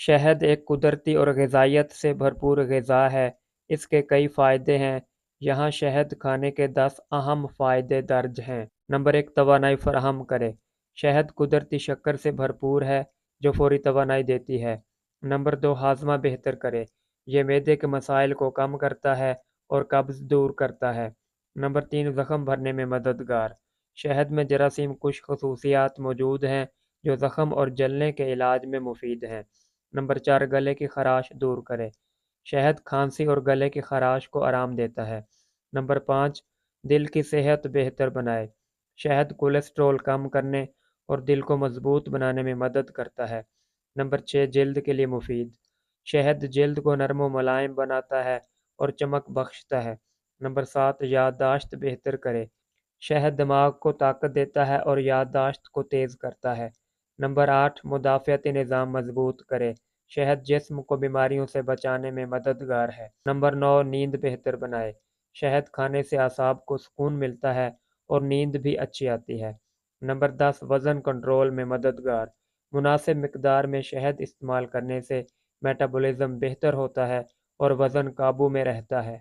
شہد ایک قدرتی اور غذائیت سے بھرپور غذا ہے۔ اس کے کئی فائدے ہیں۔ یہاں شہد کھانے کے 10 اہم فائدے درج ہیں۔ نمبر 1، توانائی فراہم کرے۔ شہد قدرتی شکر سے بھرپور ہے جو فوری توانائی دیتی ہے۔ نمبر 2، ہاضمہ بہتر کرے۔ یہ معدے کے مسائل کو کم کرتا ہے اور قبض دور کرتا ہے۔ نمبر 3، زخم بھرنے میں مددگار۔ شہد میں جراثیم کش خصوصیات موجود ہیں جو زخم اور جلنے کے علاج میں مفید ہیں۔ نمبر 4، گلے کی خراش دور کرے۔ شہد کھانسی اور گلے کی خراش کو آرام دیتا ہے۔ نمبر 5، دل کی صحت بہتر بنائے۔ شہد کولیسٹرول کم کرنے اور دل کو مضبوط بنانے میں مدد کرتا ہے۔ نمبر 6، جلد کے لیے مفید۔ شہد جلد کو نرم و ملائم بناتا ہے اور چمک بخشتا ہے۔ نمبر 7، یادداشت بہتر کرے۔ شہد دماغ کو طاقت دیتا ہے اور یادداشت کو تیز کرتا ہے۔ نمبر 8، مدافعتی نظام مضبوط کرے۔ شہد جسم کو بیماریوں سے بچانے میں مددگار ہے۔ نمبر 9، نیند بہتر بنائے۔ شہد کھانے سے اعصاب کو سکون ملتا ہے اور نیند بھی اچھی آتی ہے۔ نمبر 10، وزن کنٹرول میں مددگار۔ مناسب مقدار میں شہد استعمال کرنے سے میٹابولزم بہتر ہوتا ہے اور وزن قابو میں رہتا ہے۔